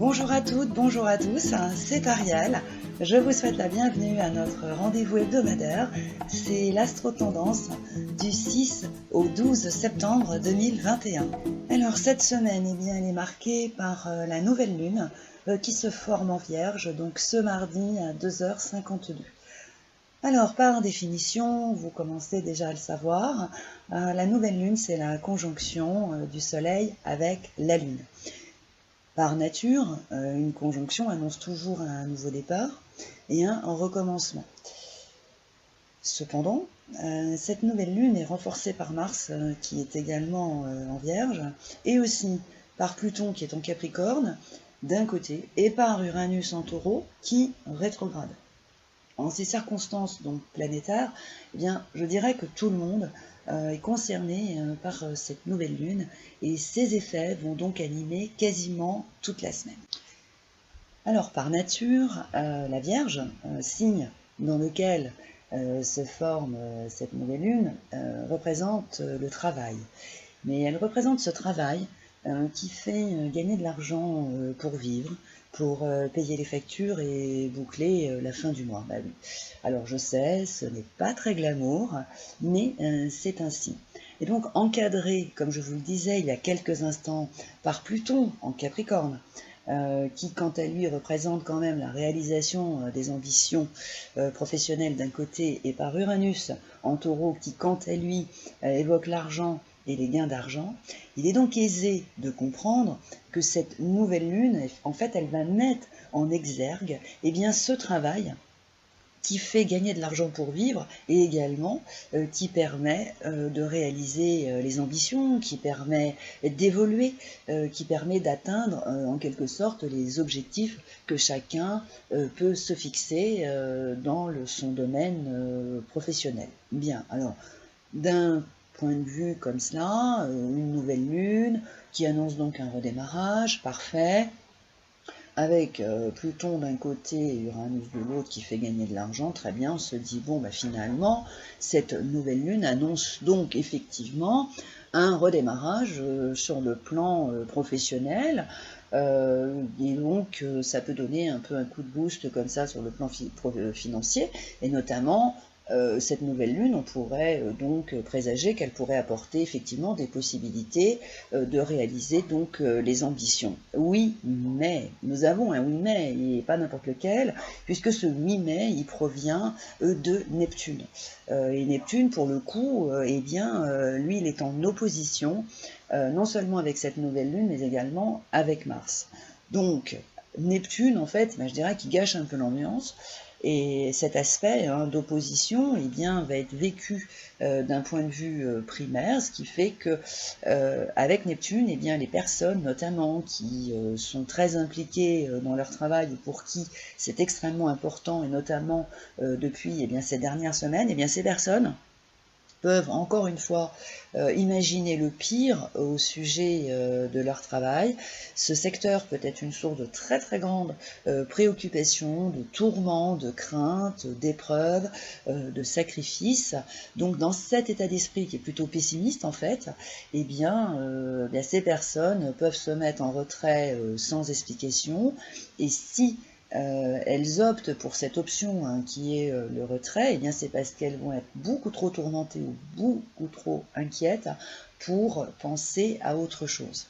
Bonjour à toutes, bonjour à tous, c'est Ariel. Je vous souhaite la bienvenue à notre rendez-vous hebdomadaire. C'est l'Astro-Tendance du 6 au 12 septembre 2021. Alors cette semaine, elle est marquée par la nouvelle lune qui se forme en Vierge, donc ce mardi à 2h52. Alors, par définition, vous commencez déjà à le savoir, la nouvelle lune, c'est la conjonction du Soleil avec la Lune. Par nature, une conjonction annonce toujours un nouveau départ et un recommencement. Cependant, cette nouvelle lune est renforcée par Mars, qui est également en Vierge, et aussi par Pluton, qui est en Capricorne, d'un côté, et par Uranus en Taureau, qui rétrograde. En ces circonstances donc planétaires, je dirais que tout le monde est concerné par cette nouvelle lune et ses effets vont donc animer quasiment toute la semaine. Alors par nature, la Vierge, signe dans lequel se forme cette nouvelle lune, représente le travail. Mais elle représente ce travail qui fait gagner de l'argent pour vivre, pour payer les factures et boucler la fin du mois. Bah oui. Alors je sais, ce n'est pas très glamour, mais c'est ainsi. Et donc encadré, comme je vous le disais il y a quelques instants, par Pluton en Capricorne, qui quant à lui représente quand même la réalisation des ambitions professionnelles d'un côté, et par Uranus en Taureau, qui quant à lui évoque l'argent et les gains d'argent, il est donc aisé de comprendre que cette nouvelle lune, en fait, elle va mettre en exergue ce travail qui fait gagner de l'argent pour vivre et également qui permet de réaliser les ambitions, qui permet d'évoluer, qui permet d'atteindre en quelque sorte les objectifs que chacun peut se fixer dans son domaine professionnel. Bien, alors, d'un point de vue comme cela, une nouvelle lune qui annonce donc un redémarrage parfait, avec Pluton d'un côté et Uranus de l'autre qui fait gagner de l'argent, très bien, on se dit, finalement, cette nouvelle lune annonce donc effectivement un redémarrage sur le plan professionnel, et donc ça peut donner un peu un coup de boost comme ça sur le plan financier, et notamment cette nouvelle lune, on pourrait donc présager qu'elle pourrait apporter effectivement des possibilités de réaliser donc les ambitions. Oui, mais, nous avons un oui mais, et pas n'importe lequel, puisque ce oui mais, il provient de Neptune. Et Neptune, pour le coup, lui, il est en opposition, non seulement avec cette nouvelle lune, mais également avec Mars. Donc, Neptune, en fait, je dirais qu'il gâche un peu l'ambiance. Et cet aspect d'opposition va être vécu d'un point de vue primaire, ce qui fait que avec Neptune, les personnes notamment qui sont très impliquées dans leur travail ou pour qui c'est extrêmement important, et notamment depuis ces dernières semaines, ces personnes peuvent encore une fois imaginer le pire au sujet de leur travail. Ce secteur peut être une source de très très grande préoccupation, de tourments, de craintes, d'épreuves, de sacrifices. Donc dans cet état d'esprit qui est plutôt pessimiste en fait, ces personnes peuvent se mettre en retrait sans explication, et si elles optent pour cette option qui est le retrait, c'est parce qu'elles vont être beaucoup trop tourmentées ou beaucoup trop inquiètes pour penser à autre chose.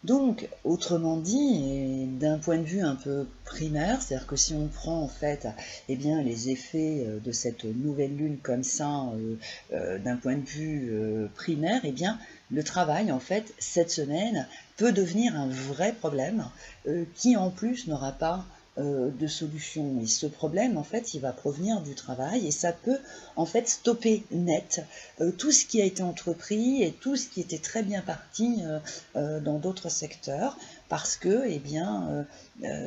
Donc, autrement dit, et d'un point de vue un peu primaire, c'est-à-dire que si on prend en fait les effets de cette nouvelle lune comme ça, d'un point de vue primaire, le travail en fait cette semaine peut devenir un vrai problème qui en plus n'aura pas de solution. Et ce problème, en fait, il va provenir du travail et ça peut, en fait, stopper net tout ce qui a été entrepris et tout ce qui était très bien parti dans d'autres secteurs, parce que,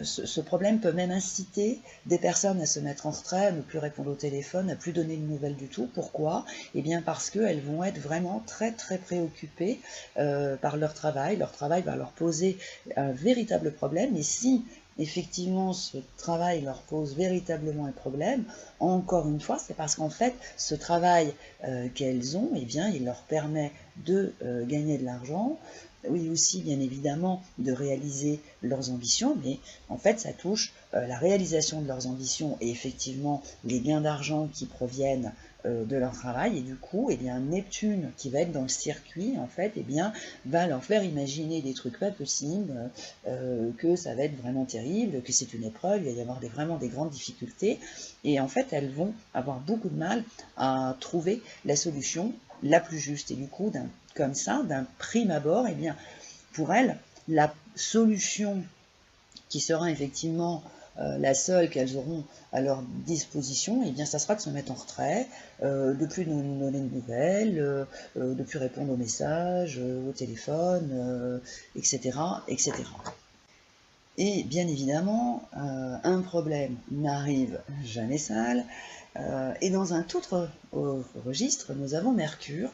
ce problème peut même inciter des personnes à se mettre en retrait, à ne plus répondre au téléphone, à plus donner de nouvelles du tout. Pourquoi ? Parce qu'elles vont être vraiment très, très préoccupées par leur travail. Leur travail va leur poser un véritable problème, et si effectivement ce travail leur pose véritablement un problème, encore une fois, c'est parce qu'en fait, ce travail qu'elles ont, eh bien, il leur permet de gagner de l'argent, oui aussi bien évidemment de réaliser leurs ambitions, mais en fait ça touche la réalisation de leurs ambitions et effectivement les gains d'argent qui proviennent de leur travail, et du coup, eh bien, Neptune, qui va être dans le circuit, en fait, eh bien, va leur faire imaginer des trucs pas possibles, que ça va être vraiment terrible, que c'est une épreuve, il va y avoir vraiment des grandes difficultés, et en fait, elles vont avoir beaucoup de mal à trouver la solution la plus juste, et du coup, comme ça, d'un prime abord, eh bien, pour elles, la solution qui sera effectivement la seule qu'elles auront à leur disposition, eh bien, ça sera de se mettre en retrait, de plus nous donner de nouvelles, de plus répondre aux messages, au téléphone, etc., etc. Et bien évidemment, un problème n'arrive jamais seul. Et dans un tout autre registre, nous avons Mercure,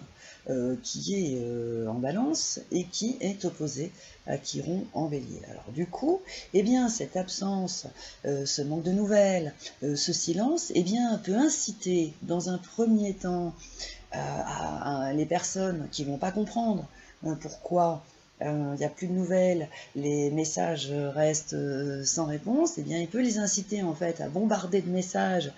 qui est en balance et qui est opposé à Chiron en bélier. Alors du coup, eh bien, cette absence, ce manque de nouvelles, ce silence, eh bien, peut inciter dans un premier temps les personnes qui ne vont pas comprendre pourquoi il n'y a plus de nouvelles, les messages restent sans réponse, et bien il peut les inciter en fait à bombarder de messages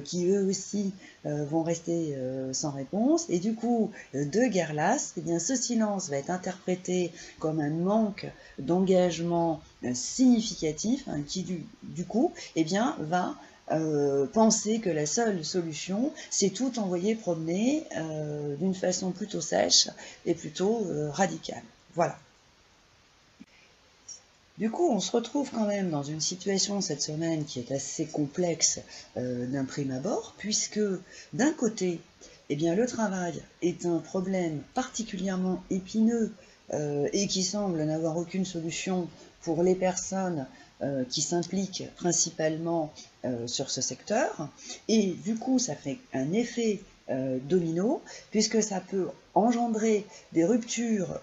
qui eux aussi vont rester sans réponse, et du coup de guerre lasse, et bien ce silence va être interprété comme un manque d'engagement significatif, hein, qui du coup eh bien va penser que la seule solution, c'est tout envoyer promener d'une façon plutôt sèche et plutôt radicale. Voilà. Du coup, on se retrouve quand même dans une situation cette semaine qui est assez complexe d'un prime abord, puisque d'un côté, eh bien, le travail est un problème particulièrement épineux et qui semble n'avoir aucune solution pour les personnes qui s'impliquent principalement sur ce secteur. Et du coup, ça fait un effet domino, puisque ça peut engendrer des ruptures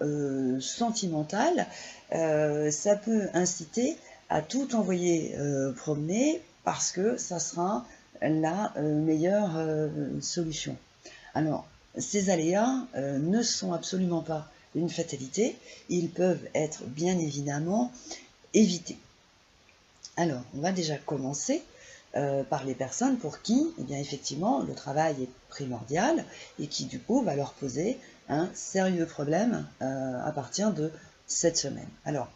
sentimentales, ça peut inciter à tout envoyer promener parce que ça sera la meilleure solution. Alors, ces aléas ne sont absolument pas une fatalité, ils peuvent être bien évidemment évités. Alors, on va déjà commencer par les personnes pour qui, eh bien, effectivement, le travail est primordial et qui, du coup, va leur poser un sérieux problème à partir de cette semaine. Alors,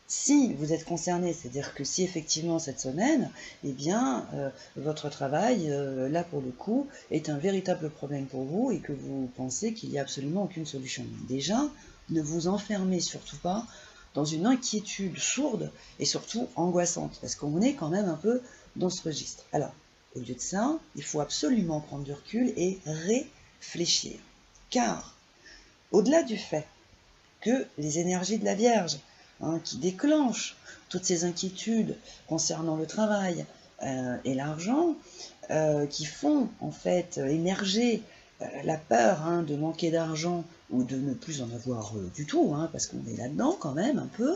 si vous êtes concerné, c'est-à-dire que si effectivement cette semaine, eh bien, votre travail, là pour le coup, est un véritable problème pour vous et que vous pensez qu'il n'y a absolument aucune solution. Déjà, ne vous enfermez surtout pas dans une inquiétude sourde et surtout angoissante, parce qu'on est quand même un peu dans ce registre. Alors, au lieu de ça, il faut absolument prendre du recul et réfléchir. Car, au-delà du fait que les énergies de la Vierge, qui déclenchent toutes ces inquiétudes concernant le travail et l'argent, qui font en fait émerger la peur de manquer d'argent ou de ne plus en avoir du tout, parce qu'on est là-dedans quand même un peu,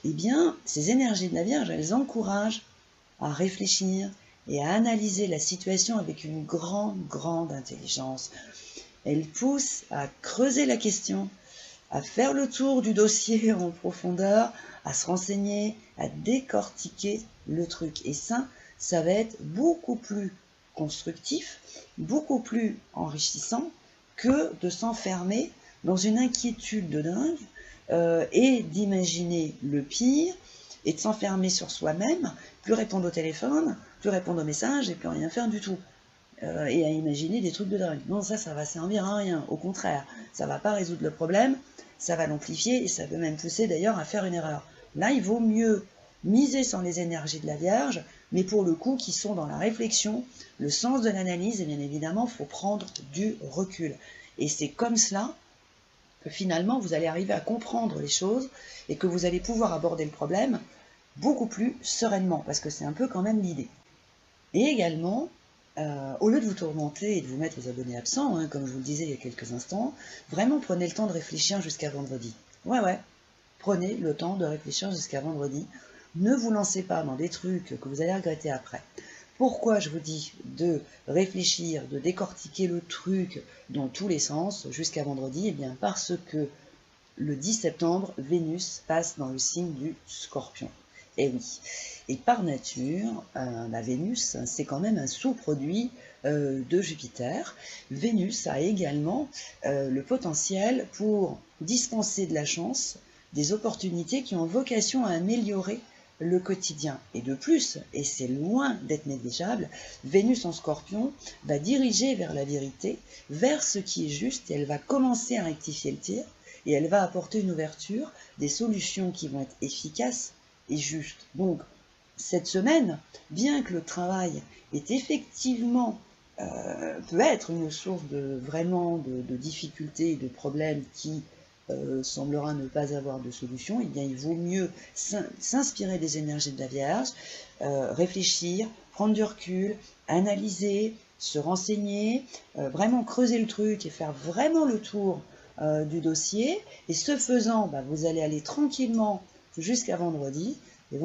eh bien, ces énergies de la Vierge, elles encouragent à réfléchir et à analyser la situation avec une grande intelligence. Elles poussent à creuser la question, à faire le tour du dossier en profondeur, à se renseigner, à décortiquer le truc. Et ça va être beaucoup plus constructif, beaucoup plus enrichissant que de s'enfermer dans une inquiétude de dingue et d'imaginer le pire et de s'enfermer sur soi-même, plus répondre au téléphone, plus répondre aux messages et plus rien faire du tout. Et à imaginer des trucs de dingue. Non, ça va servir à rien. Au contraire, ça va pas résoudre le problème, ça va l'amplifier et ça peut même pousser d'ailleurs à faire une erreur. Là, il vaut mieux miser sur les énergies de la Vierge, mais pour le coup, qui sont dans la réflexion, le sens de l'analyse, et bien évidemment, il faut prendre du recul. Et c'est comme cela que finalement, vous allez arriver à comprendre les choses et que vous allez pouvoir aborder le problème beaucoup plus sereinement, parce que c'est un peu quand même l'idée. Et également, au lieu de vous tourmenter et de vous mettre aux abonnés absents, comme je vous le disais il y a quelques instants, vraiment prenez le temps de réfléchir jusqu'à vendredi. Ouais, prenez le temps de réfléchir jusqu'à vendredi Ne vous lancez pas dans des trucs que vous allez regretter après. Pourquoi je vous dis de réfléchir, de décortiquer le truc dans tous les sens jusqu'à vendredi? Eh bien parce que le 10 septembre, Vénus passe dans le signe du Scorpion. Et oui. Et par nature, la Vénus, c'est quand même un sous-produit de Jupiter. Vénus a également le potentiel pour dispenser de la chance, des opportunités qui ont vocation à améliorer le quotidien. Et de plus, et c'est loin d'être négligeable, Vénus en Scorpion va diriger vers la vérité, vers ce qui est juste, et elle va commencer à rectifier le tir, et elle va apporter une ouverture, des solutions qui vont être efficaces et justes. Donc, cette semaine, bien que le travail est effectivement peut être une source de vraiment de difficultés et de problèmes qui semblera ne pas avoir de solution, eh bien il vaut mieux s'inspirer des énergies de la Vierge, réfléchir, prendre du recul, analyser, se renseigner, vraiment creuser le truc et faire vraiment le tour du dossier. Et ce faisant, vous allez aller tranquillement jusqu'à vendredi. Et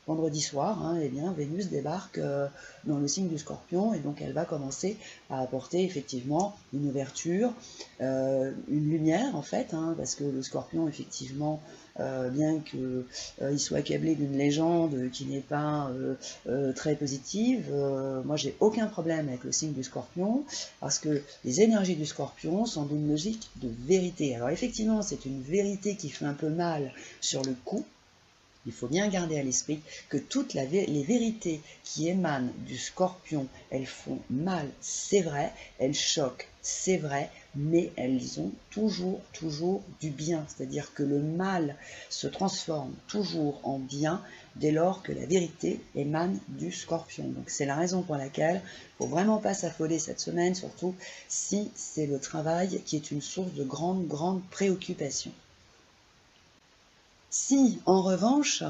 vendredi soir, eh bien, Vénus débarque dans le signe du Scorpion et donc elle va commencer à apporter effectivement une ouverture, une lumière en fait, parce que le Scorpion effectivement, bien qu'il soit accablé d'une légende qui n'est pas très positive, moi j'ai aucun problème avec le signe du Scorpion parce que les énergies du Scorpion sont d'une logique de vérité. Alors effectivement c'est une vérité qui fait un peu mal sur le coup. Il faut bien garder à l'esprit que toutes les vérités qui émanent du Scorpion, elles font mal, c'est vrai, elles choquent, c'est vrai, mais elles ont toujours du bien. C'est-à-dire que le mal se transforme toujours en bien dès lors que la vérité émane du Scorpion. Donc c'est la raison pour laquelle il ne faut vraiment pas s'affoler cette semaine, surtout si c'est le travail qui est une source de grande préoccupation. Si, en revanche,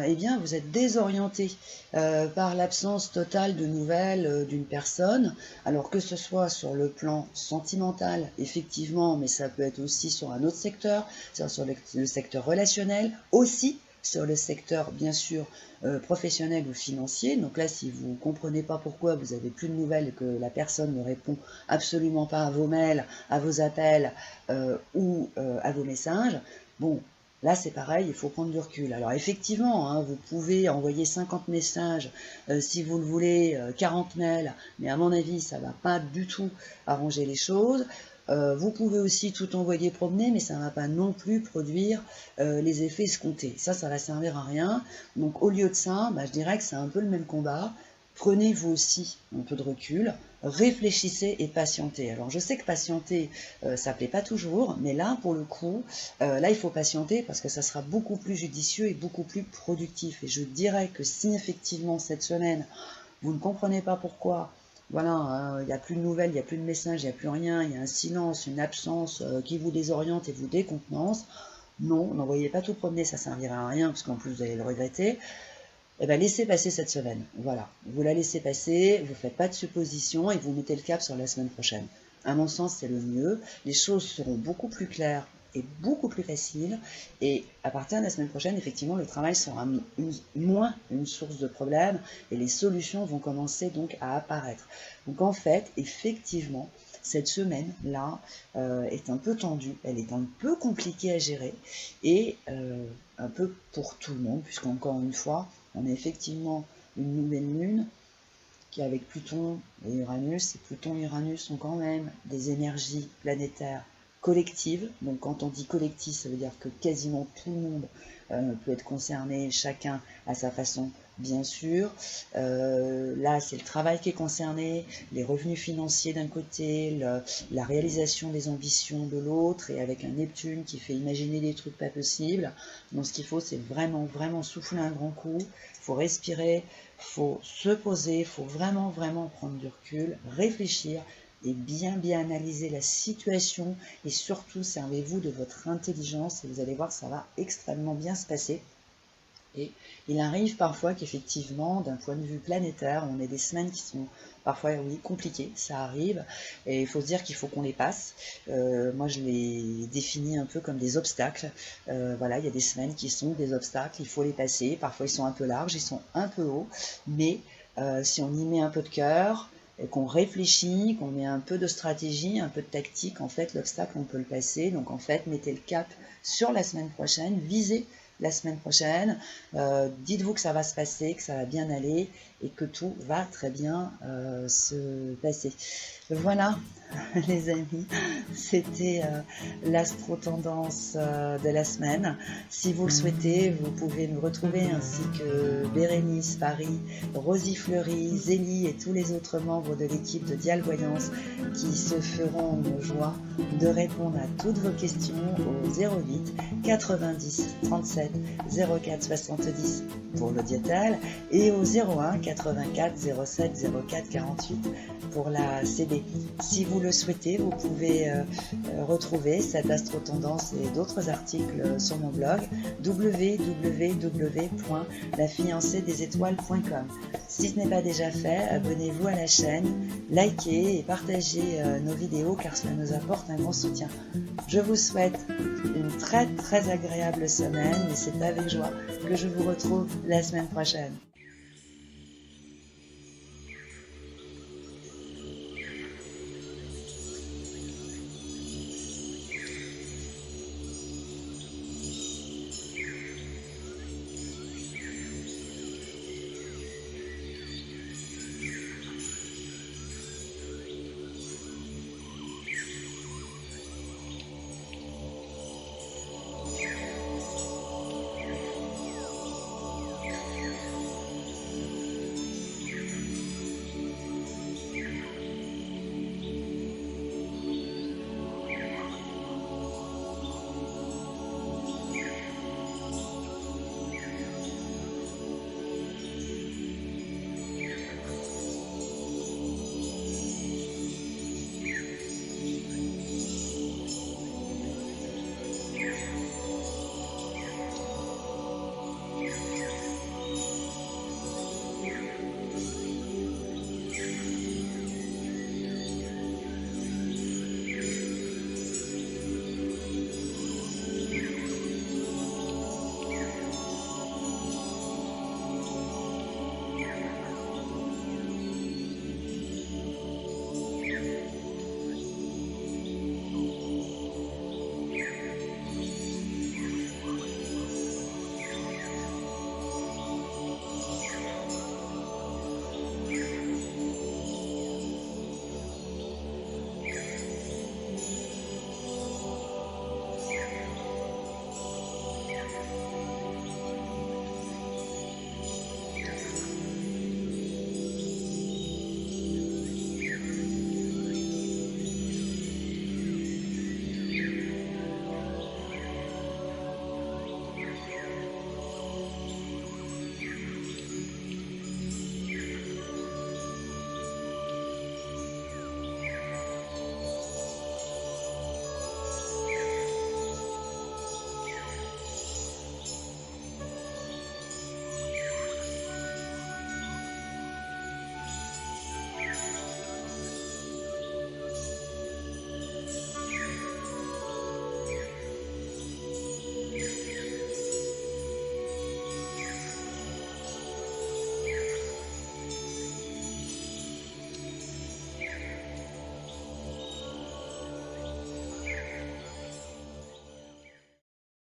eh bien, vous êtes désorienté par l'absence totale de nouvelles d'une personne, alors que ce soit sur le plan sentimental, effectivement, mais ça peut être aussi sur un autre secteur, sur le secteur relationnel, aussi sur le secteur, bien sûr, professionnel ou financier. Donc là, si vous ne comprenez pas pourquoi vous n'avez plus de nouvelles et que la personne ne répond absolument pas à vos mails, à vos appels ou à vos messages, bon, là, c'est pareil, il faut prendre du recul. Alors effectivement, vous pouvez envoyer 50 messages si vous le voulez, 40 mails, mais à mon avis, ça ne va pas du tout arranger les choses. Vous pouvez aussi tout envoyer promener, mais ça ne va pas non plus produire les effets escomptés. Ça va servir à rien. Donc au lieu de ça, je dirais que c'est un peu le même combat. Prenez vous aussi un peu de recul, réfléchissez et patientez. Alors je sais que patienter, ça ne plaît pas toujours, mais là pour le coup, là il faut patienter parce que ça sera beaucoup plus judicieux et beaucoup plus productif. Et je dirais que si effectivement cette semaine, vous ne comprenez pas pourquoi, voilà, il n'y a plus de nouvelles, il n'y a plus de messages, il n'y a plus rien, il y a un silence, une absence qui vous désoriente et vous décontenance, non, n'envoyez pas tout promener, ça ne servira à rien parce qu'en plus vous allez le regretter. Eh bien, laissez passer cette semaine. Voilà. Vous la laissez passer, vous ne faites pas de suppositions et vous mettez le cap sur la semaine prochaine. À mon sens, c'est le mieux. Les choses seront beaucoup plus claires et beaucoup plus faciles. Et à partir de la semaine prochaine, effectivement, le travail sera moins une source de problèmes et les solutions vont commencer donc à apparaître. Donc en fait, effectivement, cette semaine-là est un peu tendue, elle est un peu compliquée à gérer et un peu pour tout le monde, puisqu'encore une fois, on a effectivement une nouvelle lune qui est avec Pluton et Uranus, et Pluton et Uranus sont quand même des énergies planétaires collectives. Donc quand on dit collectif, ça veut dire que quasiment tout le monde peut être concerné, chacun à sa façon, bien sûr. Là, c'est le travail qui est concerné, les revenus financiers d'un côté, la réalisation des ambitions de l'autre, et avec un Neptune qui fait imaginer des trucs pas possibles. Donc ce qu'il faut, c'est vraiment souffler un grand coup, il faut respirer, il faut se poser, il faut vraiment prendre du recul, réfléchir et bien analyser la situation et surtout servez-vous de votre intelligence et vous allez voir ça va extrêmement bien se passer. Et il arrive parfois qu'effectivement, d'un point de vue planétaire, on ait des semaines qui sont parfois oui, compliquées, ça arrive, et il faut se dire qu'il faut qu'on les passe. Moi, je les définis un peu comme des obstacles. Voilà, il y a des semaines qui sont des obstacles, il faut les passer. Parfois, ils sont un peu larges, ils sont un peu hauts, mais si on y met un peu de cœur, et qu'on réfléchit, qu'on met un peu de stratégie, un peu de tactique, en fait, l'obstacle, on peut le passer. Donc, en fait, mettez le cap sur la semaine prochaine, visez la semaine prochaine, dites-vous que ça va se passer, que ça va bien aller et que tout va très bien se passer. Voilà, les amis, c'était l'astro-tendance de la semaine. Si vous le souhaitez, vous pouvez me retrouver ainsi que Bérénice, Paris, Rosie Fleury, Zélie et tous les autres membres de l'équipe de Dial Voyance qui se feront une joie de répondre à toutes vos questions au 08 90 37 04 70 pour l'Audiotel et au 01 84 07 04 48 pour la CB. Si vous le souhaitez, vous pouvez retrouver cette astro-tendance et d'autres articles sur mon blog www.lafiancéedesétoiles.com. Si ce n'est pas déjà fait, abonnez-vous à la chaîne, likez et partagez nos vidéos car cela nous apporte un grand soutien. Je vous souhaite une très agréable semaine et c'est avec joie que je vous retrouve la semaine prochaine.